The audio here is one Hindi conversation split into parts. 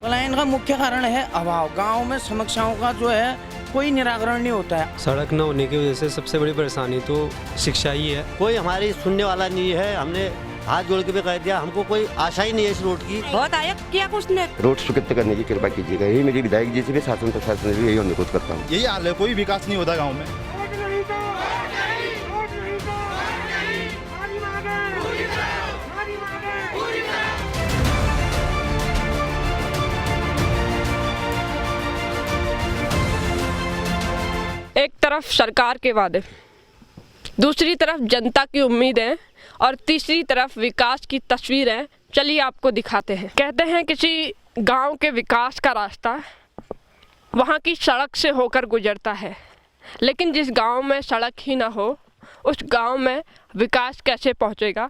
पलायन का मुख्य कारण है अभाव। गांव में समस्याओं का जो है कोई निराकरण नहीं होता है। सड़क न होने की वजह से सबसे बड़ी परेशानी तो शिक्षा ही है। कोई हमारी सुनने वाला नहीं है। हमने हाथ जोड़ के भी कह दिया, हमको कोई आशा ही नहीं है इस रोड की। बहुत आया किया कुछ ने। रोड स्वीकृत करने की कृपा कीजिएगा, यही मेरी विधायक जी से भी शासन प्रशासन से भी यही अनुरोध करता हूँ। यही हाल है, कोई विकास नहीं होता गाँव में। एक तरफ सरकार के वादे, दूसरी तरफ जनता की उम्मीदें और तीसरी तरफ विकास की तस्वीरें। चलिए आपको दिखाते हैं। कहते हैं किसी गांव के विकास का रास्ता वहां की सड़क से होकर गुजरता है, लेकिन जिस गांव में सड़क ही ना हो उस गांव में विकास कैसे पहुंचेगा,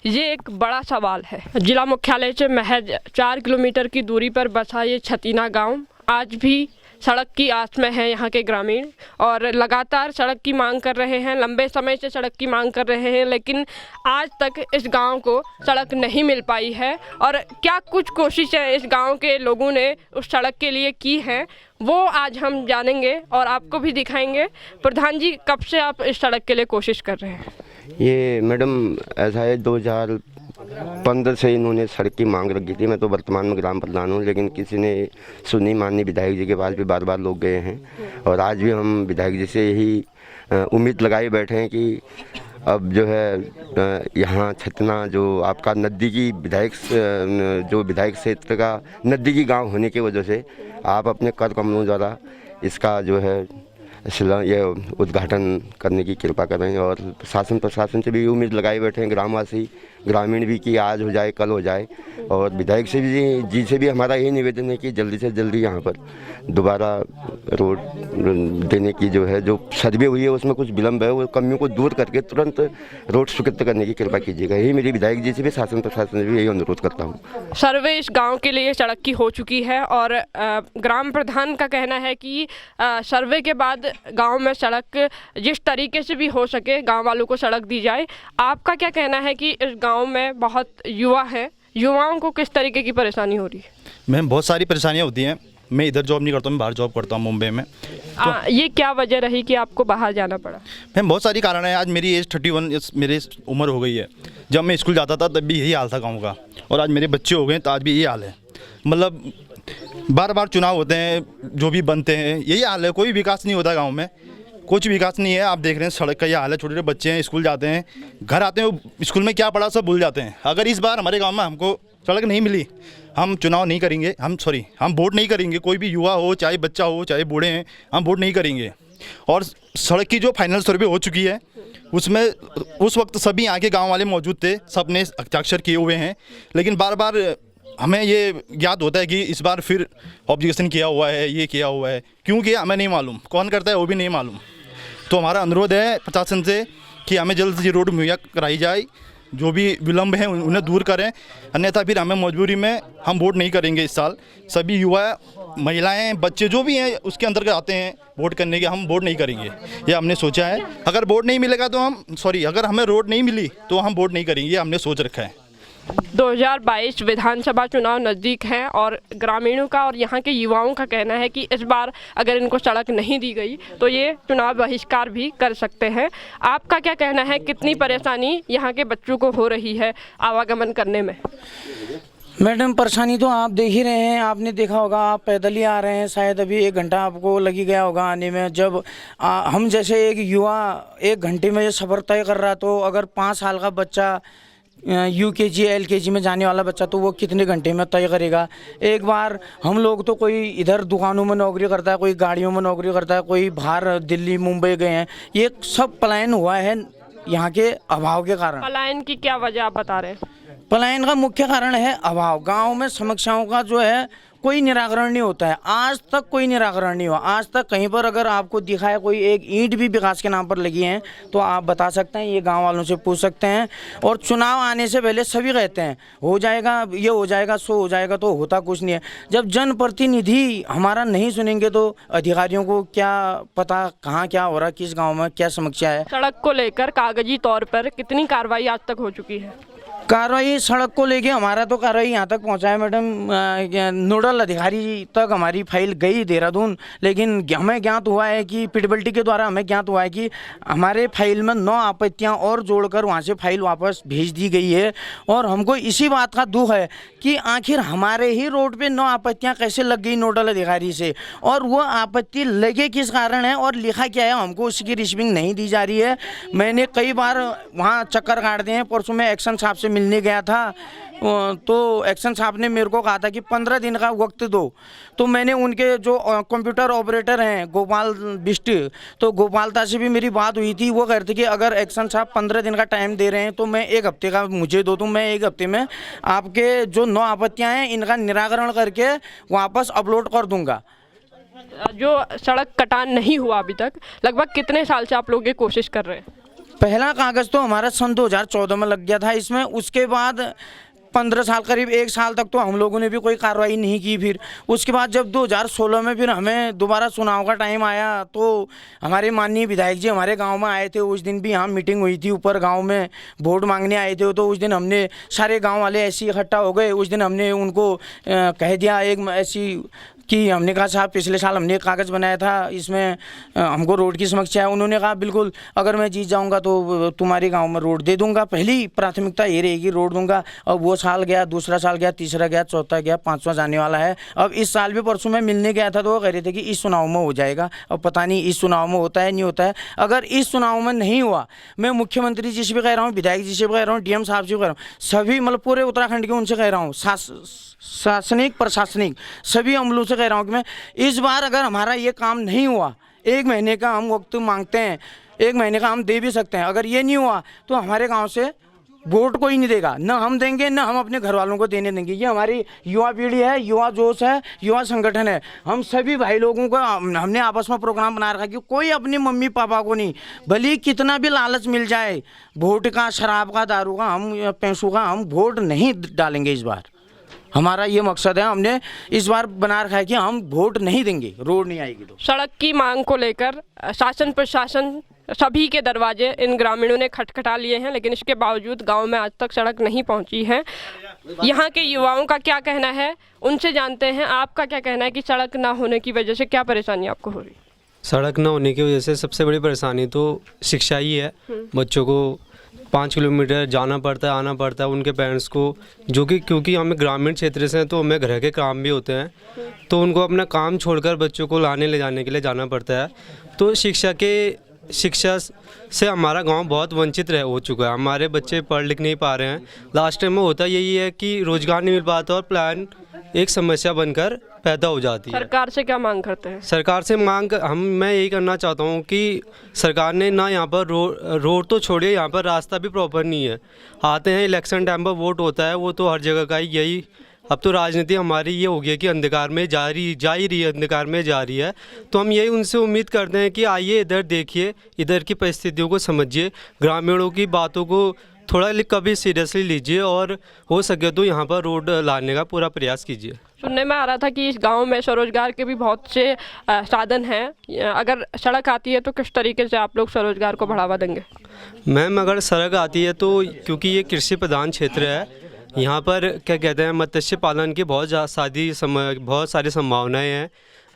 ये एक बड़ा सवाल है। जिला मुख्यालय से महज 4 किलोमीटर की दूरी पर बसा ये छतीना गांव आज भी सड़क की आस में है। यहाँ के ग्रामीण और लगातार सड़क की मांग कर रहे हैं, लंबे समय से सड़क की मांग कर रहे हैं, लेकिन आज तक इस गांव को सड़क नहीं मिल पाई है। और क्या कुछ कोशिशें इस गांव के लोगों ने उस सड़क के लिए की हैं, वो आज हम जानेंगे और आपको भी दिखाएंगे। प्रधान जी, कब से आप इस सड़क के लिए कोशिश कर रहे हैं? ये मैडम ऐसा है, 2015 से इन्होंने सड़क की मांग रखी थी। मैं तो वर्तमान में ग्राम प्रधान हूँ, लेकिन किसी ने सुनी माननीय विधायक जी के पास भी बार बार लोग गए हैं और आज भी हम विधायक जी से यही उम्मीद लगाए बैठे हैं कि अब जो है यहाँ छतना जो आपका नज़दीकी विधायक क्षेत्र का नज़दीकी गांव होने की वजह से आप अपने कर कमलों द्वारा इसका जो है ये उद्घाटन करने की कृपा करें। और शासन प्रशासन से भी उम्मीद लगाए बैठे हैं, ग्रामवासी ग्रामीण भी, कि आज हो जाए कल हो जाए। और विधायक से भी जी से भी हमारा यही निवेदन है कि जल्दी से जल्दी यहाँ पर दोबारा रोड देने की जो है, जो सर्वे हुई है उसमें कुछ विलम्ब है, वो कमियों को दूर करके तुरंत रोड स्वीकृत करने की कृपा कीजिएगा। यही मेरी विधायक जी से भी शासन प्रशासन से भी यही अनुरोध करता हूँ। सर्वे इस गांव के लिए सड़क की हो चुकी है और ग्राम प्रधान का कहना है कि सर्वे के बाद गांव में सड़क जिस तरीके से भी हो सके गांव वालों को सड़क दी जाए। आपका क्या कहना है कि इस गांव में बहुत युवा हैं, युवाओं को किस तरीके की परेशानी हो रही है? मैम, बहुत सारी परेशानियाँ होती हैं। मैं इधर जॉब नहीं करता हूँ, मैं बाहर जॉब करता हूँ मुंबई में। तो ये क्या वजह रही कि आपको बाहर जाना पड़ा? मैम, बहुत सारी कारण है। आज मेरी एज 31 मेरी उम्र हो गई है। जब मैं स्कूल जाता था तब भी यही हाल था गाँव का, और आज मेरे बच्चे हो गए तो आज भी यही हाल है। मतलब बार बार चुनाव होते हैं, जो भी बनते हैं यही हाल है, कोई विकास नहीं होता गाँव में, कुछ विकास नहीं है। आप देख रहे हैं सड़क का ये हाल है। छोटे छोटे बच्चे हैं, स्कूल जाते हैं, घर आते हैं, स्कूल में क्या पढ़ा सब भूल जाते हैं। अगर इस बार हमारे गांव में हमको सड़क नहीं मिली, हम चुनाव नहीं करेंगे, हम वोट नहीं करेंगे। कोई भी युवा हो, चाहे बच्चा हो, चाहे बूढ़े हैं, हम वोट नहीं करेंगे। और सड़क की जो फाइनल सर्वे हो चुकी है उसमें उस वक्त सभी यहाँ के गाँव वाले मौजूद थे, सब ने हस्ताक्षर किए हुए हैं, लेकिन बार बार हमें ये याद होता है कि इस बार फिर ऑब्जेक्शन किया हुआ है, ये किया हुआ है, क्योंकि हमें नहीं मालूम कौन करता है, वो भी नहीं मालूम। तो हमारा अनुरोध है प्रशासन से कि हमें जल्द से रोड मुहैया कराई जाए, जो भी विलम्ब है उन्हें दूर करें, अन्यथा फिर हमें मजबूरी में हम वोट नहीं करेंगे। इस साल सभी युवा, महिलाएं, बच्चे जो भी हैं उसके अंतर्गत आते हैं वोट करने के, हम वोट नहीं करेंगे, ये हमने सोचा है। अगर वोट नहीं मिलेगा तो अगर हमें रोड नहीं मिली तो हम वोट नहीं करेंगे, ये हमने सोच रखा है। 2022 विधानसभा चुनाव नज़दीक हैं और ग्रामीणों का और यहाँ के युवाओं का कहना है कि इस बार अगर इनको सड़क नहीं दी गई तो ये चुनाव बहिष्कार भी कर सकते हैं। आपका क्या कहना है, कितनी परेशानी यहाँ के बच्चों को हो रही है आवागमन करने में? मैडम, परेशानी तो आप देख ही रहे हैं, आपने देखा होगा, आप पैदल ही आ रहे हैं, शायद अभी 1 घंटा आपको लगी गया होगा आने में। जब हम जैसे एक युवा 1 घंटे में सफ़र तय कर रहा, तो अगर 5 साल का बच्चा UKG LKG में जाने वाला बच्चा तो वो कितने घंटे में तय करेगा? एक बार हम लोग तो कोई इधर दुकानों में नौकरी करता है, कोई गाड़ियों में नौकरी करता है, कोई बाहर दिल्ली मुंबई गए हैं। ये सब पलायन हुआ है यहाँ के अभाव के कारण। पलायन की क्या वजह आप बता रहे हैं? पलायन का मुख्य कारण है अभाव। गांव में समस्याओं का जो है कोई निराकरण नहीं होता है, आज तक कोई निराकरण नहीं हुआ। आज तक कहीं पर अगर आपको दिखाया कोई एक ईंट भी विकास के नाम पर लगी है तो आप बता सकते हैं, ये गांव वालों से पूछ सकते हैं। और चुनाव आने से पहले सभी कहते हैं हो जाएगा, ये हो जाएगा, सो हो जाएगा, तो होता कुछ नहीं है। जब जनप्रतिनिधि हमारा नहीं सुनेंगे तो अधिकारियों को क्या पता कहाँ क्या हो रहा है, किस गाँव में क्या समस्या है। सड़क को लेकर कागजी तौर पर कितनी कार्रवाई आज तक हो चुकी है? कार्रवाई सड़क को लेके हमारा तो कार्रवाई यहाँ तक पहुँचा है मैडम। नोडल अधिकारी तक हमारी फाइल गई देहरादून, लेकिन हमें ज्ञात हुआ है कि पीडब्ल्यूडी के द्वारा हमें ज्ञात हुआ है कि हमारे फाइल में 9 आपत्तियाँ और जोड़कर वहाँ से फाइल वापस भेज दी गई है। और हमको इसी बात का दुख है कि आखिर हमारे ही रोड पे 9 आपत्तियाँ कैसे लग गई नोडल अधिकारी से, और वो आपत्ति लगे किस कारण है और लिखा क्या है, हमको उसकी रिसीविंग नहीं दी जा रही है। मैंने कई बार वहाँ चक्कर काटते हैं। परसों मैं एक्शन साहब से मिलने गया था, तो एक्शन साहब ने मेरे को कहा था कि 15 दिन का वक्त दो। तो मैंने उनके जो कंप्यूटर ऑपरेटर हैं गोपाल बिष्ट, तो गोपालता से भी मेरी बात हुई थी। वो कह रहे थे कि अगर एक्शन साहब 15 दिन का टाइम दे रहे हैं तो मैं 1 हफ्ते का मुझे दो, तो मैं 1 हफ्ते में आपके जो 9 आपत्तियाँ हैं इनका निराकरण करके वापस अपलोड कर दूँगा। जो सड़क कटान नहीं हुआ अभी तक, लगभग कितने साल से आप लोग ये कोशिश कर रहे हैं? पहला कागज़ तो हमारा सन 2014 में लग गया था इसमें। उसके बाद 15 साल, करीब 1 साल तक तो हम लोगों ने भी कोई कार्रवाई नहीं की। फिर उसके बाद जब 2016 में फिर हमें दोबारा चुनाव का टाइम आया, तो हमारे माननीय विधायक जी हमारे गांव में आए थे। उस दिन भी यहाँ मीटिंग हुई थी, ऊपर गांव में वोट मांगने आए थे। तो उस दिन हमने सारे गांव वाले ऐसे इकट्ठा हो गए। उस दिन हमने उनको कह दिया एक ऐसी कि हमने कहा साहब पिछले साल हमने एक कागज़ बनाया था, इसमें हमको रोड की समस्या है। उन्होंने कहा बिल्कुल, अगर मैं जीत जाऊंगा तो तुम्हारे गांव में रोड दे दूंगा, पहली प्राथमिकता ये रहेगी, रोड दूंगा। अब वो साल गया, दूसरा साल गया, तीसरा गया, चौथा गया, 5वां जाने वाला है। अब इस साल भी परसों मैं मिलने गया था तो वो कह रहे थे कि इस चुनाव में हो जाएगा। अब पता नहीं इस चुनाव में होता है नहीं होता है। अगर इस चुनाव में नहीं हुआ, मैं मुख्यमंत्री जी से भी कह रहा हूँ, विधायक जी से भी कह रहा हूँ, DM साहब से भी कह रहा हूँ, सभी मतलब पूरे उत्तराखंड के उनसे कह रहा हूँ, शासनिक प्रशासनिक सभी अमलों से कह रहा हूँ कि मैं इस बार अगर हमारा ये काम नहीं हुआ, 1 महीने का हम वक्त मांगते हैं, 1 महीने का हम दे भी सकते हैं। अगर ये नहीं हुआ तो हमारे गांव से वोट कोई नहीं देगा, ना हम देंगे ना हम अपने घर वालों को देने देंगे। ये हमारी युवा पीढ़ी है, युवा जोश है, युवा संगठन है। हम सभी भाई लोगों को हमने आपस में प्रोग्राम बना रखा कि कोई अपनी मम्मी पापा को नहीं, भले कितना भी लालच मिल जाए, वोट का, शराब का, दारू का, हम पैसों का, हम वोट नहीं डालेंगे इस बार। हमारा ये मकसद है, हमने इस बार बना रखा है कि हम वोट नहीं देंगे, रोड नहीं आएगी तो। सड़क की मांग को लेकर शासन प्रशासन सभी के दरवाजे इन ग्रामीणों ने खटखटा लिए हैं, लेकिन इसके बावजूद गांव में आज तक सड़क नहीं पहुंची है। यहाँ के युवाओं का क्या कहना है, उनसे जानते हैं। आपका क्या कहना है कि सड़क ना होने की वजह से क्या परेशानी आपको हो रही? सड़क ना होने की वजह से सबसे बड़ी परेशानी तो शिक्षा ही है। बच्चों को 5 किलोमीटर जाना पड़ता है, आना पड़ता है उनके पेरेंट्स को, जो कि क्योंकि हमें ग्रामीण क्षेत्र से हैं तो हमें घर के काम भी होते हैं, तो उनको अपना काम छोड़कर बच्चों को लाने ले जाने के लिए जाना पड़ता है। तो शिक्षा से हमारा गांव बहुत वंचित हो चुका है। हमारे बच्चे पढ़ लिख नहीं पा रहे हैं। लास्ट टाइम में होता यही है कि रोज़गार नहीं मिल पाता और प्लान एक समस्या बनकर पैदा हो जाती है। सरकार से क्या मांग करते हैं? सरकार से मांग मैं यही करना चाहता हूँ कि सरकार ने ना यहाँ पर रोड तो छोड़िए, यहाँ पर रास्ता भी प्रॉपर नहीं है। आते हैं इलेक्शन टाइम पर वोट होता है, वो तो हर जगह का यही। अब तो राजनीति हमारी ये हो गई है कि अंधकार में जा ही रही है, अंधकार में जा रही है। तो हम यही उनसे उम्मीद करते हैं कि आइए इधर देखिए, इधर की परिस्थितियों को समझिए, ग्रामीणों की बातों को थोड़ा कभी सीरियसली लीजिए और हो सके तो यहाँ पर रोड लाने का पूरा प्रयास कीजिए। सुनने में आ रहा था कि इस गांव में स्वरोजगार के भी बहुत से साधन हैं। अगर सड़क आती है तो किस तरीके से आप लोग स्वरोजगार को बढ़ावा देंगे? मैम, अगर सड़क आती है तो क्योंकि ये कृषि प्रधान क्षेत्र है, यहाँ पर क्या कहते हैं मत्स्य पालन की बहुत सारी संभावनाएं हैं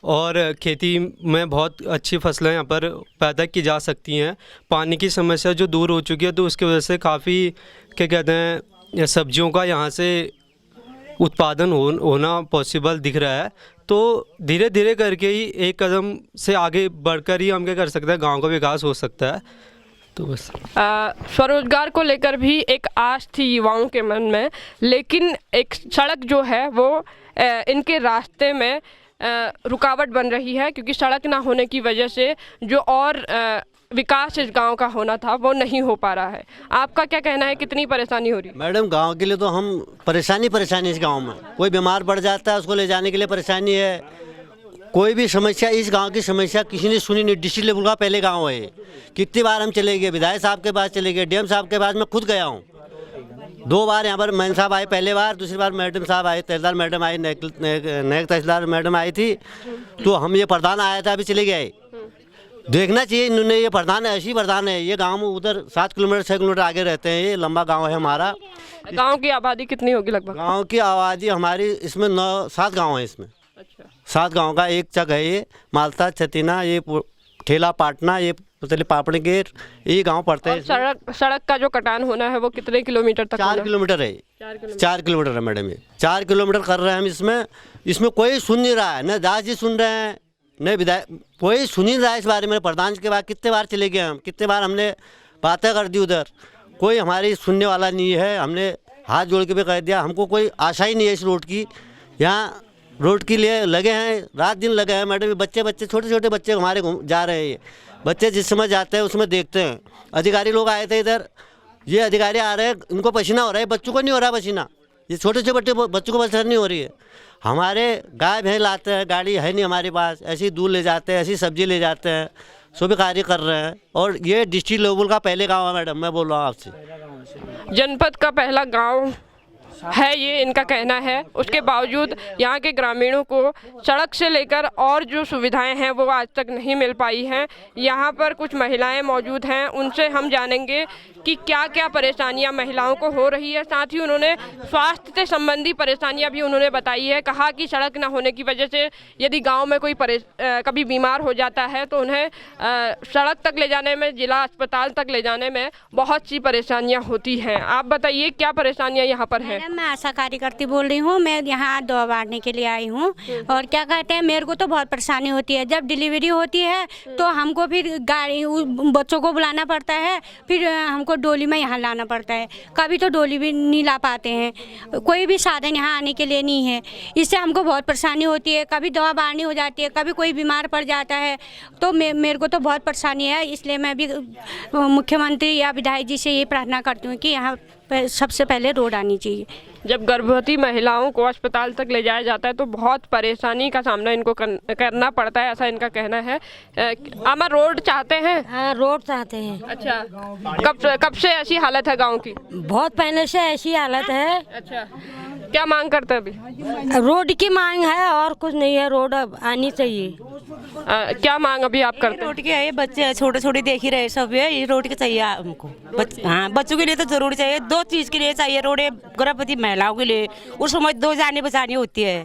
और खेती में बहुत अच्छी फसलें यहाँ पर पैदा की जा सकती हैं। पानी की समस्या जो दूर हो चुकी है तो उसकी वजह से काफ़ी क्या कहते हैं सब्जियों का यहाँ से उत्पादन होना पॉसिबल दिख रहा है। तो धीरे धीरे करके ही एक कदम से आगे बढ़कर ही हम क्या कर सकते हैं, गाँव का विकास हो सकता है। तो बस स्वरोजगार को लेकर भी एक आस थी युवाओं के मन में, लेकिन एक सड़क जो है वो इनके रास्ते में रुकावट बन रही है, क्योंकि सड़क ना होने की वजह से जो और विकास इस गांव का होना था वो नहीं हो पा रहा है। आपका क्या कहना है, कितनी परेशानी हो रही है? मैडम, गांव के लिए तो हम परेशानी इस गांव में, कोई बीमार पड़ जाता है उसको ले जाने के लिए परेशानी है। कोई भी समस्या, इस गांव की समस्या किसी ने सुनी नहीं। डिस्ट्रिक्ट लेवल का पहले गांव है। कितनी बार हम चले गए, विधायक साहब के पास चले गए, DM साहब के पास मैं खुद गया हूँ। 2 बार यहाँ पर मैन साहब आए पहले बार, दूसरी बार मैडम साहब आए, तहसीलदार मैडम आई, नायक तहसीलदार मैडम आई थी। तो हम ये प्रधान आया था, अभी चले गए। देखना चाहिए इन्होंने। ये प्रधान ऐसी प्रधान है, ये गांव में उधर 7 किलोमीटर 6 किलोमीटर आगे रहते हैं, ये लंबा गांव है हमारा। गांव की आबादी कितनी होगी लगभग? गांव की आबादी हमारी इसमें 7 गांव है इसमें। अच्छा। 7 गांव का एक चक है ये, मालता छतीना, ये ठेला पाटना, ये पुतली पापड़ी गेट, ये गांव पड़ते हैं। सड़क का जो कटान होना है वो कितने किलोमीटर तक? 4 किलोमीटर है। 4 किलोमीटर है मैडम, ये 4 किलोमीटर कर रहे हैं हम इसमें कोई सुन नहीं रहा है, न दास जी सुन रहे हैं, न विधायक, कोई सुन नहीं रहा है इस बारे में। प्रधान जी के बाद कितने बार चले गए हम, कितने बार हमने बातें कर दी उधर, कोई हमारी सुनने वाला नहीं है। हमने हाथ जोड़ के भी कह दिया, हमको कोई आशा ही नहीं है इस रोड की। यहाँ रोड के लिए लगे हैं, रात दिन लगे हैं मैडम। बच्चे छोटे छोटे बच्चे हमारे जा रहे हैं, ये बच्चे जिस समय जाते हैं उसमें देखते हैं। अधिकारी लोग आए थे इधर, ये अधिकारी आ रहे हैं, इनको पसीना हो रहा है, बच्चों को नहीं हो रहा पसीना, ये छोटे छोटे बच्चों को परेशानी नहीं हो रही है। हमारे गाय भैंस लाते हैं, गाड़ी है नहीं हमारे पास, ऐसे ही दूध ले जाते हैं, ऐसी सब्जी ले जाते हैं, सभी कार्य कर रहे हैं। और ये डिस्ट्रिक्ट लेवल का पहले गाँव है मैडम, मैं बोल रहा हूँ आपसे। जनपद का पहला गांव है ये, इनका कहना है। उसके बावजूद यहाँ के ग्रामीणों को सड़क से लेकर और जो सुविधाएं हैं वो आज तक नहीं मिल पाई हैं। यहाँ पर कुछ महिलाएं मौजूद हैं, उनसे हम जानेंगे कि क्या क्या परेशानियाँ महिलाओं को हो रही है। साथ ही उन्होंने स्वास्थ्य से संबंधी परेशानियाँ भी उन्होंने बताई है। कहा कि सड़क न होने की वजह से यदि गाँव में कोई कभी बीमार हो जाता है तो उन्हें सड़क तक ले जाने में, जिला अस्पताल तक ले जाने में बहुत सी परेशानियाँ होती हैं। आप बताइए क्या परेशानियाँ यहाँ पर हैं? मैं आशा कार्यकर्ती बोल रही हूँ। मैं यहाँ दवा बांटने के लिए आई हूँ। और क्या कहते हैं, मेरे को तो बहुत परेशानी होती है। जब डिलीवरी होती है तो हमको फिर गाड़ी, बच्चों को बुलाना पड़ता है, फिर हमको डोली में यहाँ लाना पड़ता है। कभी तो डोली भी नहीं ला पाते हैं, कोई भी साधन यहाँ आने के लिए नहीं है। इससे हमको बहुत परेशानी होती है। कभी दवा बांटनी हो जाती है, कभी कोई बीमार पड़ जाता है, तो मेरे को तो बहुत परेशानी है। इसलिए मैं भी मुख्यमंत्री या विधायक जी से ये प्रार्थना करती हूँ कि यहाँ सबसे पहले रोड आनी चाहिए। जब गर्भवती महिलाओं को अस्पताल तक ले जाया जाता है तो बहुत परेशानी का सामना इनको करना पड़ता है, ऐसा इनका कहना है। आमा रोड चाहते हैं? हाँ, रोड चाहते हैं। अच्छा, कब से ऐसी हालत है गांव की? बहुत पहले से ऐसी हालत है। अच्छा, क्या मांग करते हैं अभी? रोड की मांग है और कुछ नहीं है, रोड अब आनी चाहिए। क्या मांग अभी आप करते हैं? रोड की है, बच्चे छोटे छोटे देख ही रहे सब है, ये रोड की चाहिए हमको। हाँ, बच्चों के लिए तो जरूरी चाहिए, 2 चीज़ के लिए चाहिए रोड। गर्भवती महिलाओं के लिए उस समय 2 जाने बचानी होती है,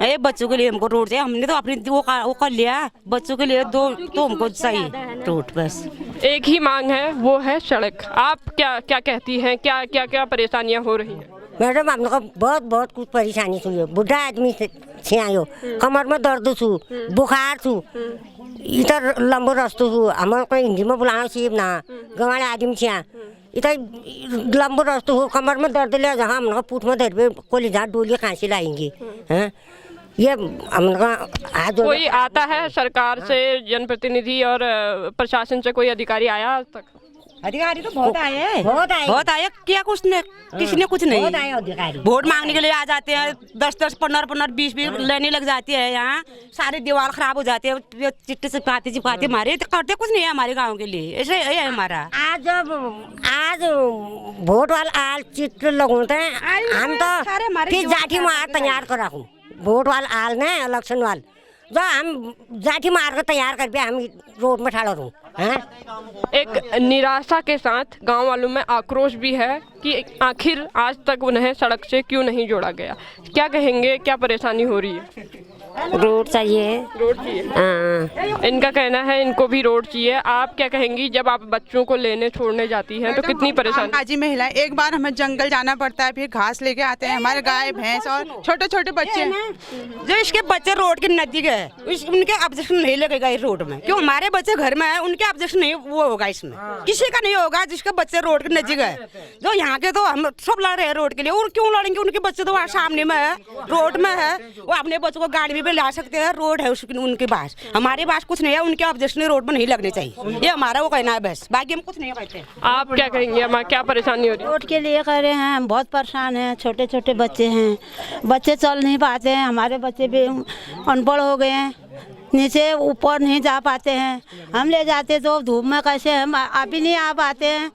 ये बच्चों के लिए हमको रोड चाहिए। हमने तो अपनी वो कर लिया, बच्चों के लिए 2 तो हमको चाहिए रोड। बस एक ही मांग है, वो है सड़क। आप क्या क्या कहती हैं, क्या क्या क्या परेशानियाँ हो रही हैं? मैडम हम लोग बहुत कुछ परेशानी छू, बुढ़ा आदमी छे आयो, कमर में दर्द छू, बुखार छू, इधर लंबो रस्तो छू, हमारे हिंदी में बुलाना चाहिए ना, गंवाले आदमी छिया, इधर लंबो रस्तो हो, कमर में दर्द ले, जहाँ हम लोग पूछ में दर्द को ले जा डोली खांसी लाएंगे हैं। ये हम लोग कोई आता है सरकार से, जनप्रतिनिधि और प्रशासन से कोई अधिकारी आया आज तक? अधिकारी तो बहुत आए हैं, बहुत आए, किया कुछ ने, किसी ने कुछ नहीं। बहुत आए अधिकारी, वोट मांगने के लिए आ जाते हैं, 10-10, 15-15, 20-20 लेने लग जाती है। यहाँ सारे दीवार खराब हो जाते हैं, चिट्टे से चिपकाते मारे, तो करते कुछ नहीं है हमारे गांव के लिए। ऐसे है हमारा। आज वोट वाला आल चित्र लगते हैं, हम तो फिर जाठी मार तैयार कर रखूँ। वोट वाला आल ने इलेक्शन वाल जो हम जाठी मार कर तैयार कर हम रोड में ठाड़ा रहूँ। एक निराशा के साथ गांव वालों में आक्रोश भी है कि आखिर आज तक उन्हें सड़क से क्यों नहीं जोड़ा गया। क्या कहेंगे, क्या परेशानी हो रही है? रोड चाहिए, रोड चाहिए। इनका कहना है इनको भी रोड चाहिए। आप क्या कहेंगी, जब आप बच्चों को लेने छोड़ने जाती हैं तो कितनी परेशानी? आजी महिला, एक बार हमें जंगल जाना पड़ता है, फिर घास लेके आते हैं, हमारे गाय भैंस और छोटे छोटे बच्चे जो इसके बच्चे रोड के नजदीक है, उनके ऑब्जेक्शन नहीं लगेगा इस रोड में। क्यों हमारे बच्चे घर में है, उनके ऑब्जेक्शन नहीं वो होगा इसमें, किसी का नहीं होगा जिसके बच्चे रोड के नजदीक है। जो यहाँ के तो हम सब लड़ रहे हैं रोड के लिए, और क्यों लड़ेंगे? उनके बच्चे तो वहाँ सामने में है, रोड में है, वो अपने बच्चों को गाड़ी में भी ला सकते हैं, रोड है उनके पास। हमारे पास कुछ नहीं है, उनके ऑब्जेक्शन रोड में नहीं लगने चाहिए, ये हमारा वो कहना है बस, बाकी हम कुछ नहीं कहते। आप क्या कहेंगे, हमारा क्या परेशानी हो रही है? रोड के लिए कह रहे हैं, हम बहुत परेशान हैं। छोटे छोटे बच्चे हैं, बच्चे चल नहीं पाते हैं, हमारे बच्चे भी अनपढ़ हो गए हैं, नीचे ऊपर नहीं जा पाते हैं। हम ले जाते तो धूप में कैसे, हम आप ही नहीं आ पाते हैं।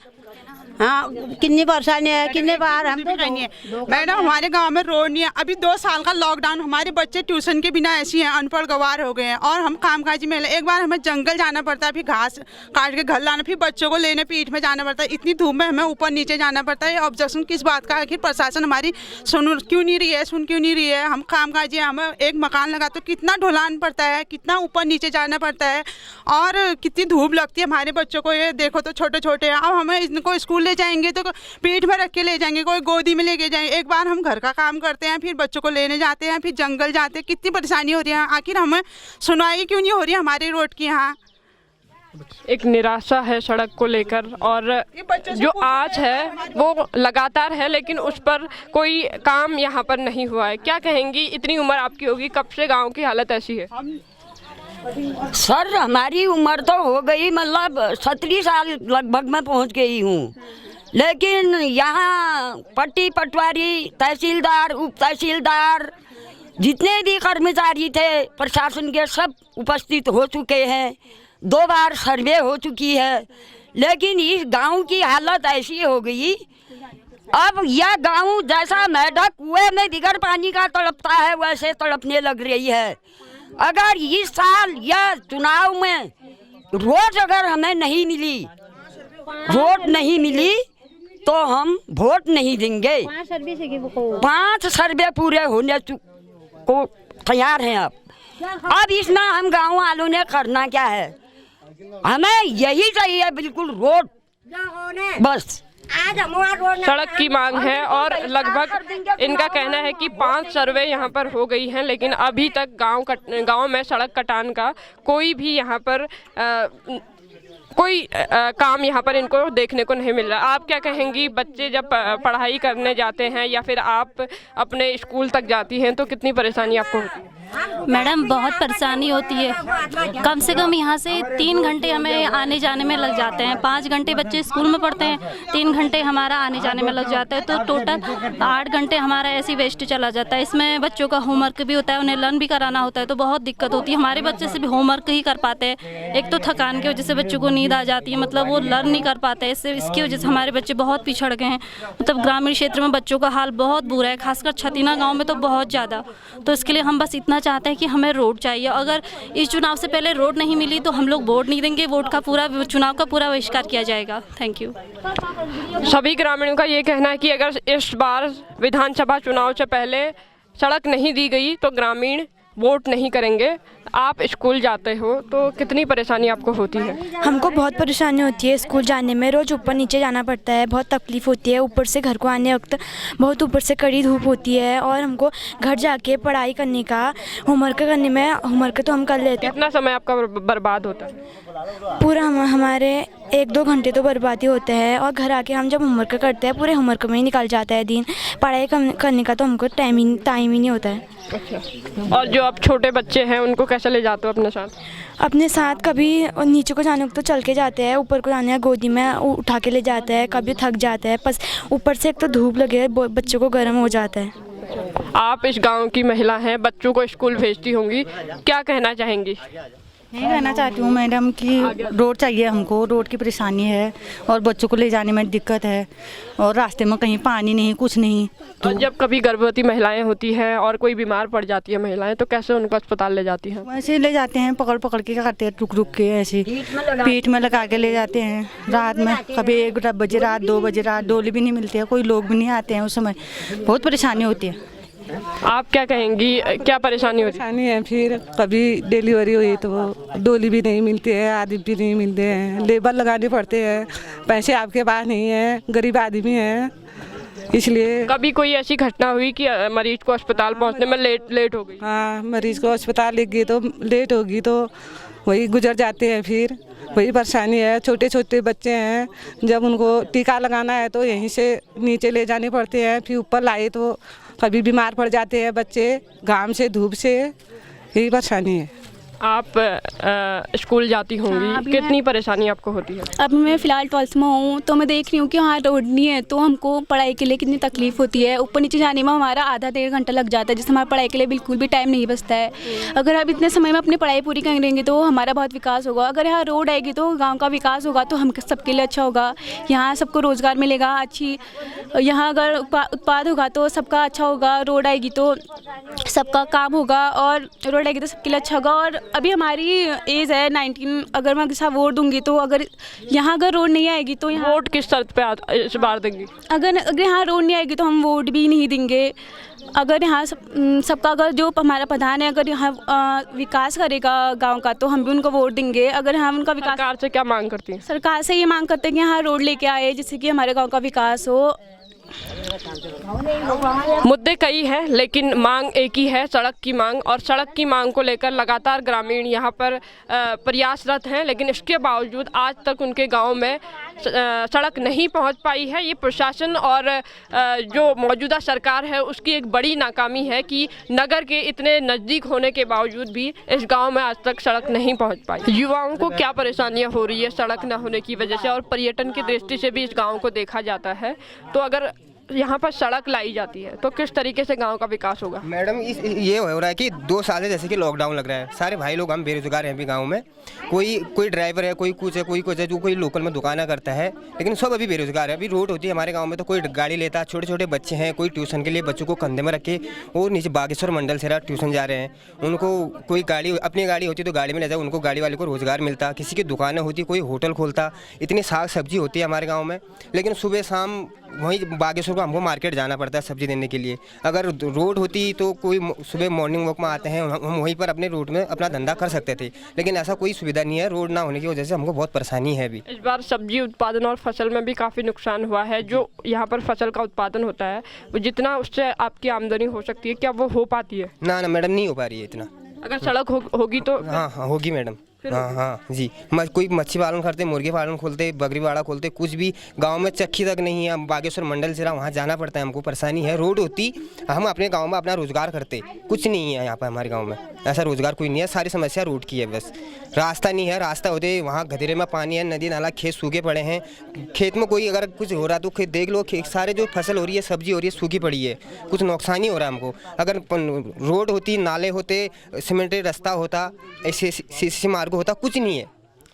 हाँ कितनी परेशानी है, कितने बार हम नहीं है मैडम, हमारे गांव में रोड नहीं है। अभी 2 साल का लॉकडाउन, हमारे बच्चे ट्यूशन के बिना ऐसी हैं, अनपढ़ गवार हो गए हैं और हम कामकाजी में एक बार हमें जंगल जाना पड़ता है, फिर घास काट के घर लाना, फिर बच्चों को लेने पीठ में जाना पड़ता है। इतनी धूप में हमें ऊपर नीचे जाना पड़ता है। ऑब्जेक्शन किस बात का? आखिर प्रशासन हमारी सुन क्यों नहीं रही है, सुन क्यों नहीं रही है? हम कामकाजी, हमें एक मकान लगा तो कितना ढलान पड़ता है, कितना ऊपर नीचे जाना पड़ता है और कितनी धूप लगती है हमारे बच्चों को। ये देखो तो छोटे छोटे हैं, अब हमें इनको स्कूल ले जाएंगे तो पीठ में रख के ले जाएंगे, कोई गोदी में लेके जाएंगे। एक बार हम घर का काम करते हैं, फिर बच्चों को लेने जाते हैं, फिर जंगल जाते हैं, कितनी परेशानी हो रही है। आखिर हमें सुनवाई क्यों नहीं हो रही हमारे रोड की? यहाँ एक निराशा है सड़क को लेकर और जो आज है वो लगातार है, लेकिन उस पर कोई काम यहाँ पर नहीं हुआ है। क्या कहेंगी, इतनी उम्र आपकी होगी, कब से गांव की हालत ऐसी है? सर हमारी उम्र तो हो गई, मतलब 17 साल लगभग मैं पहुँच गई हूँ, लेकिन यहाँ पट्टी पटवारी, तहसीलदार, उप तहसीलदार, जितने भी कर्मचारी थे प्रशासन के सब उपस्थित हो चुके हैं। 2 बार सर्वे हो चुकी है, लेकिन इस गांव की हालत ऐसी हो गई, अब यह गांव जैसा मेढक कुएं में बिगर पानी का तड़पता है वैसे तड़पने लग रही है। अगर इस साल यह चुनाव में रोड अगर हमें नहीं मिली, रोड नहीं मिली तो हम वोट नहीं देंगे। 5 सर्वे पूरे होने को तैयार हैं। अब इसमें हम गाँव वालों ने करना क्या है? हमें यही चाहिए बिल्कुल रोड, बस। सड़क की मांग है और लगभग इनका कहना है कि 5 सर्वे यहाँ पर हो गई हैं, लेकिन अभी तक गांव में सड़क कटान का कोई भी यहाँ पर काम यहाँ पर इनको देखने को नहीं मिल रहा। आप क्या कहेंगी, बच्चे जब पढ़ाई करने जाते हैं या फिर आप अपने स्कूल तक जाती हैं तो कितनी परेशानी आपको होती है? मैडम बहुत परेशानी होती है, कम से कम यहाँ से 3 घंटे हमें आने जाने में लग जाते हैं। 5 घंटे बच्चे स्कूल में पढ़ते हैं, 3 घंटे हमारा आने जाने में लग जाता है, तो टोटल 8 घंटे हमारा ऐसे वेस्ट चला जाता है। इसमें बच्चों का होमवर्क भी होता है, उन्हें लर्न भी कराना होता है, तो बहुत दिक्कत होती है। हमारे बच्चे से भी होमवर्क ही कर पाते हैं, एक तो थकान की वजह से बच्चों को नींद आ जाती है, मतलब वो लर्न नहीं कर पाते। इसकी वजह से हमारे बच्चे बहुत पिछड़ गए हैं। मतलब ग्रामीण क्षेत्र में बच्चों का हाल बहुत बुरा है, खासकर छतीना गाँव में तो बहुत ज़्यादा। तो इसके लिए हम बस इतना चाहते हैं कि हमें रोड चाहिए। अगर इस चुनाव से पहले रोड नहीं मिली तो हम लोग वोट नहीं देंगे, वोट का पूरा चुनाव का पूरा बहिष्कार किया जाएगा। Thank you. सभी ग्रामीणों का ये कहना है कि अगर इस बार विधानसभा चुनाव से पहले सड़क नहीं दी गई तो ग्रामीण वोट नहीं करेंगे। आप स्कूल जाते हो तो कितनी परेशानी आपको होती है? हमको बहुत परेशानी होती है स्कूल जाने में, रोज़ ऊपर नीचे जाना पड़ता है, बहुत तकलीफ़ होती है। ऊपर से घर को आने वक्त बहुत ऊपर से कड़ी धूप होती है और हमको घर जाके पढ़ाई करने का, होमवर्क करने में, होमवर्क तो हम कर लेते हैं। कितना समय आपका बर्बाद होता है? पूरा हमारे 1-2 घंटे तो बर्बादी होते हैं और घर आके हम जब होमवर्क करते हैं पूरे होमवर्क में ही निकल जाता है दिन। पढ़ाई करने का तो हमको टाइम ही नहीं होता है। अच्छा, और जो अब छोटे बच्चे हैं उनको कैसे ले जाते हो अपने साथ? अपने साथ कभी नीचे को जाने को तो चल के जाते हैं, ऊपर को जाने गोदी में उठा के ले जाते हैं, कभी थक जाते हैं, बस ऊपर से एक तो धूप लगे बच्चों को गर्म हो जाता है। आप इस गांव की महिला हैं, बच्चों को स्कूल भेजती होंगी, क्या कहना चाहेंगी? यही कहना चाहती हूँ मैडम कि रोड चाहिए हमको, रोड की परेशानी है और बच्चों को ले जाने में दिक्कत है और रास्ते में कहीं पानी नहीं, कुछ नहीं। तो जब कभी गर्भवती महिलाएं होती हैं और कोई बीमार पड़ जाती है महिलाएं, तो कैसे उनको अस्पताल ले जाती हैं? वैसे ले जाते हैं, पकड़ के करते हैं, रुक के ऐसे पीठ में लगा के ले जाते हैं। रात में कभी 1 बजे रात, 2 बजे रात, डोली भी नहीं मिलती है, कोई लोग भी नहीं आते हैं उस समय, बहुत परेशानी होती है। आप क्या कहेंगी, क्या परेशानी होती है? फिर कभी डिलीवरी हुई तो डोली भी नहीं मिलती है, आदमी भी नहीं मिलते हैं, लेबर लगाने पड़ते हैं, पैसे आपके पास नहीं है, गरीब आदमी है, इसलिए। कभी कोई ऐसी घटना हुई कि मरीज को अस्पताल पहुंचने में लेट हो गई? हाँ, मरीज को अस्पताल ले गई तो लेट होगी तो वही गुजर जाते हैं, फिर वही परेशानी है। छोटे छोटे बच्चे हैं, जब उनको टीका लगाना है तो यहीं से नीचे ले जाने पड़ते हैं, फिर ऊपर लाए तो कभी बीमार पड़ जाते हैं बच्चे, घाम से, धूप से, यही परेशानी है। आप स्कूल जाती होंगी, हाँ, अभी कितनी परेशानी आपको होती है? अब मैं फ़िलहाल 12th में हूँ, तो मैं देख रही हूँ कि वहाँ रोड नहीं है, तो हमको पढ़ाई के लिए कितनी तकलीफ़ होती है। ऊपर नीचे जाने में हमारा आधा 1.5 घंटा लग जाता है, जिससे हमारा पढ़ाई के लिए बिल्कुल भी टाइम नहीं बचता है। अगर हम इतने समय में अपनी पढ़ाई पूरी करेंगे तो हमारा बहुत विकास होगा। अगर यहाँ रोड आएगी तो गाँव का विकास होगा, तो हम सबके लिए अच्छा होगा। यहाँ सबको रोज़गार मिलेगा, अच्छी यहाँ अगर उत्पाद होगा तो सबका अच्छा होगा। रोड आएगी तो सबका काम होगा, और रोड आएगी तो सबके लिए अच्छा होगा। और अभी हमारी एज है 19, अगर मैं किसी वोट दूंगी तो अगर यहाँ अगर रोड नहीं आएगी तो यहाँ वोट किस शर्त पे इस बार देंगी? अगर यहाँ रोड नहीं आएगी तो हम वोट भी नहीं देंगे। अगर यहाँ सबका अगर जो हमारा प्रधान है अगर यहाँ विकास करेगा गांव का, तो हम भी उनको वोट देंगे। अगर हम उनका विकास, सरकार से क्या मांग करती हैं? सरकार से ये मांग करते हैं कि यहाँ रोड लेके आए, जिससे कि हमारे गाँव का विकास हो। मुद्दे कई हैं लेकिन मांग एक ही है, सड़क की मांग। और सड़क की मांग को लेकर लगातार ग्रामीण यहाँ पर प्रयासरत हैं, लेकिन इसके बावजूद आज तक उनके गांव में सड़क नहीं पहुंच पाई है। ये प्रशासन और जो मौजूदा सरकार है उसकी एक बड़ी नाकामी है कि नगर के इतने नज़दीक होने के बावजूद भी इस गांव में आज तक सड़क नहीं पहुंच पाई। युवाओं को क्या परेशानियां हो रही है सड़क न होने की वजह से, और पर्यटन की दृष्टि से भी इस गाँव को देखा जाता है। तो अगर यहाँ पर सड़क लाई जाती है तो किस तरीके से गांव का विकास होगा? मैडम ये हो रहा है कि 2 साल से जैसे कि लॉकडाउन लग रहा है, सारे भाई लोग हम बेरोजगार हैं अभी गांव में। कोई ड्राइवर है, कोई कुछ है, जो कोई लोकल में दुकाना करता है, लेकिन सब अभी बेरोजगार है। अभी रोड होती है हमारे गाँव में तो कोई गाड़ी लेता, छोटे छोटे बच्चे हैं, कोई ट्यूशन के लिए बच्चों को कंधे में रखे और नीचे बागेश्वर मंडल से ट्यूशन जा रहे हैं। उनको कोई गाड़ी, अपनी गाड़ी होती तो गाड़ी में ले जाए, उनको गाड़ी वाले को रोजगार मिलता। किसी की दुकानें होती, कोई होटल खोलता। इतनी साग सब्जी होती है हमारे गाँव में, लेकिन सुबह शाम वहीं बागेश्वर को हमको मार्केट जाना पड़ता है सब्जी देने के लिए। अगर रोड होती तो कोई सुबह मॉर्निंग वॉक में आते हैं, हम वहीं पर अपने रोड में अपना धंधा कर सकते थे, लेकिन ऐसा कोई सुविधा नहीं है। रोड ना होने की वजह से हमको बहुत परेशानी है। अभी इस बार सब्जी उत्पादन और फसल में भी काफ़ी नुकसान हुआ है। जो यहाँ पर फसल का उत्पादन होता है वो जितना उससे आपकी आमदनी हो सकती है, क्या वो हो पाती है? ना मैडम, नहीं हो पा रही है इतना। अगर सड़क होगी तो? हाँ होगी मैडम। हाँ जी, कोई मच्छी पालन करते, मुर्गी पालन खोलते, बकरी वाड़ा खोलते, कुछ भी गांव में चक्की तक नहीं है। बागेश्वर मंडल से वहाँ जाना पड़ता है हमको, परेशानी है। रोड होती हम अपने गांव में अपना रोजगार करते, कुछ नहीं है यहाँ पर हमारे गांव में, ऐसा रोजगार कोई नहीं है। सारी समस्या रोड की है, बस रास्ता नहीं है। रास्ता होते वहाँ गधेरे में पानी है, नदी नाला, खेत सूखे पड़े हैं। खेत में कोई अगर कुछ हो रहा तो खेत देख लो, सारे जो फसल हो रही है, सब्जी हो रही है, सूखी पड़ी है, कुछ नुकसान ही हो रहा है हमको। अगर रोड होती, नाले होते, सीमेंटेड रास्ता होता, ऐसे मार्ग होता, कुछ नहीं है।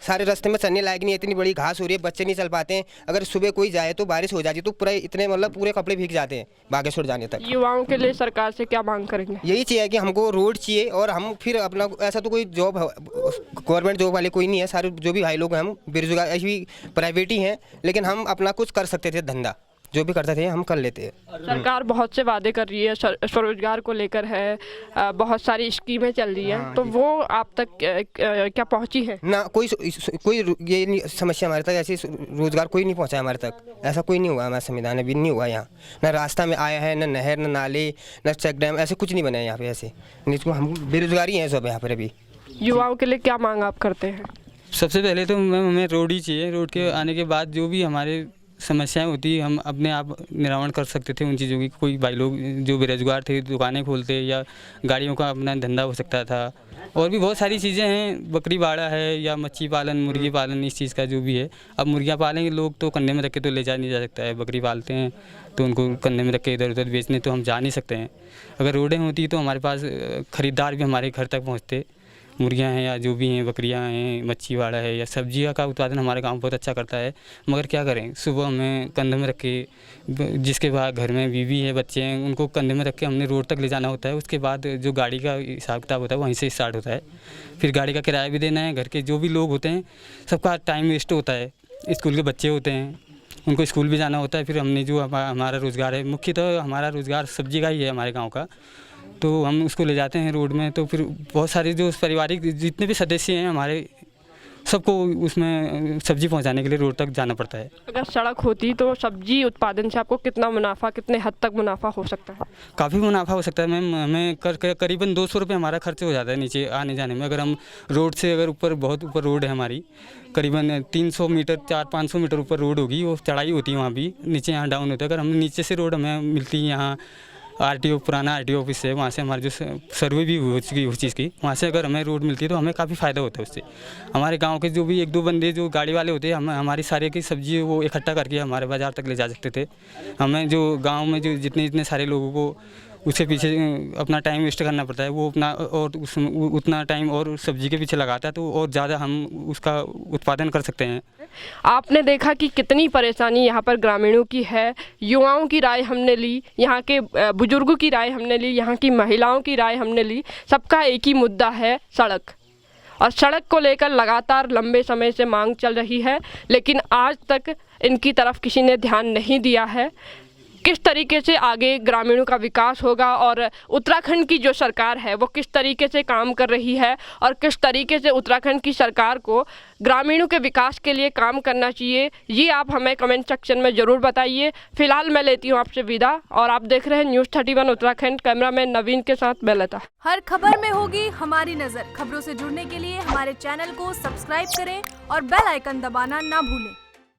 सारे रास्ते में चलने लायक नहीं है, इतनी बड़ी घास हो रही है, बच्चे नहीं चल पाते हैं। अगर सुबह कोई जाए तो बारिश हो जाती तो पूरा इतने पूरे कपड़े भीग जाते हैं बागेश्वर जाने तक। युवाओं के लिए सरकार से क्या मांग करेंगे? यही चाहिए कि हमको रोड चाहिए, और हम फिर अपना ऐसा तो कोई जॉब गवर्नमेंट जॉब वाले कोई नहीं है। सारे जो भी भाई लोग हैं हम बेरोजगार, ऐसी प्राइवेट ही हैं, लेकिन हम अपना कुछ कर सकते थे, धंधा जो भी करते थे हम कर लेते हैं। सरकार बहुत से वादे कर रही है, स्वरोजगार को लेकर है, बहुत सारी स्कीमें चल रही हैं, तो वो आप तक क्या पहुंची है? ना कोई ये समस्या हमारे तक, ऐसी रोजगार कोई नहीं पहुंचा हमारे तक, ऐसा कोई नहीं हुआ हमारे संविधान में भी नहीं हुआ। यहाँ ना रास्ता में आया है, ना नहर, ना नाले, ना चेक डैम, ऐसे कुछ नहीं बना है यहाँ पे। ऐसे नहीं, हम बेरोजगारी हैं सब यहाँ पर अभी। युवाओं के लिए क्या मांग आप करते हैं? सबसे पहले तो हमें रोड ही चाहिए। रोड के आने के बाद जो भी हमारे समस्याएं होती हम अपने आप निरावरण कर सकते थे उन चीज़ों की। कोई भाई लोग जो बेरोजगार थे दुकानें खोलते, या गाड़ियों का अपना धंधा हो सकता था, और भी बहुत सारी चीज़ें हैं। बकरी बाड़ा है, या मच्छी पालन, मुर्गी पालन, इस चीज़ का जो भी है। अब मुर्गियाँ पालेंगे लोग तो कंधे में रख के तो ले जा नहीं जा सकता है। बकरी पालते हैं तो उनको कंधे में रख के इधर उधर बेचने तो हम जा नहीं सकते हैं। अगर रोडें होती तो हमारे पास ख़रीदार भी हमारे घर तक पहुँचते। मुर्गियाँ हैं या जो भी हैं, बकरियाँ हैं, मच्छी वाड़ा है, या सब्जियों का उत्पादन हमारे गांव बहुत अच्छा करता है। मगर क्या करें, सुबह हमें कंधे में रख के, जिसके बाद घर में बीवी है, बच्चे हैं, उनको कंधे में रख के हमने रोड तक ले जाना होता है। उसके बाद जो गाड़ी का हिसाब किताब होता है वहीं से स्टार्ट होता है। फिर गाड़ी का किराया भी देना है। घर के जो भी लोग होते हैं सबका टाइम वेस्ट होता है। स्कूल के बच्चे होते हैं, उनको स्कूल भी जाना होता है। फिर हमने जो हमारा रोज़गार है, मुख्यतः हमारा रोज़गार सब्जी का ही है हमारे गाँव का, तो हम उसको ले जाते हैं रोड में। तो फिर बहुत सारे जो पारिवारिक जितने भी सदस्य हैं हमारे, सबको उसमें सब्जी पहुंचाने के लिए रोड तक जाना पड़ता है। अगर सड़क होती तो सब्जी उत्पादन से आपको कितना मुनाफा, कितने हद तक मुनाफा हो सकता है? काफ़ी मुनाफा हो सकता है मैम। हमें करीबन 200 रुपये हमारा खर्च हो जाता है नीचे आने जाने में। अगर हम रोड से, अगर ऊपर बहुत ऊपर रोड है हमारी, करीबन 300 मीटर 400-500 मीटर ऊपर रोड होगी, वो चढ़ाई होती है वहाँ भी, नीचे यहाँ डाउन होता है। अगर हम नीचे से रोड हमें मिलती है यहाँ RTO पुराना RTO ऑफिस है, वहाँ से हमारी जो सर्वे भी हो चुकी है उस चीज़ की, वहाँ से अगर हमें रोड मिलती है तो हमें काफ़ी फ़ायदा होता है उससे। हमारे गांव के जो भी 1-2 बंदे जो गाड़ी वाले होते हैं, हम हमारी सारे की सब्जी वो इकट्ठा करके हमारे बाज़ार तक ले जा सकते थे। हमें जो गाँव में जो जितने सारे लोगों को उसके पीछे अपना टाइम वेस्ट करना पड़ता है, वो अपना और उतना टाइम और सब्जी के पीछे लगाता है तो और ज़्यादा हम उसका उत्पादन कर सकते हैं। आपने देखा कि कितनी परेशानी यहाँ पर ग्रामीणों की है। युवाओं की राय हमने ली, यहाँ के बुजुर्गों की राय हमने ली, यहाँ की महिलाओं की राय हमने ली। सबका एक ही मुद्दा है, सड़क। और सड़क को लेकर लगातार लंबे समय से मांग चल रही है, लेकिन आज तक इनकी तरफ किसी ने ध्यान नहीं दिया है। किस तरीके से आगे ग्रामीणों का विकास होगा और उत्तराखंड की जो सरकार है वो किस तरीके से काम कर रही है और किस तरीके से उत्तराखंड की सरकार को ग्रामीणों के विकास के लिए काम करना चाहिए, ये आप हमें कमेंट सेक्शन में ज़रूर बताइए। फिलहाल मैं लेती हूँ आपसे विदा और आप देख रहे हैं न्यूज़ 31 उत्तराखंड। कैमरामैन नवीन के साथ मैं लता। हर खबर में होगी हमारी नज़र। खबरों से जुड़ने के लिए हमारे चैनल को सब्सक्राइब करें और बेल आइकन दबाना ना भूलें।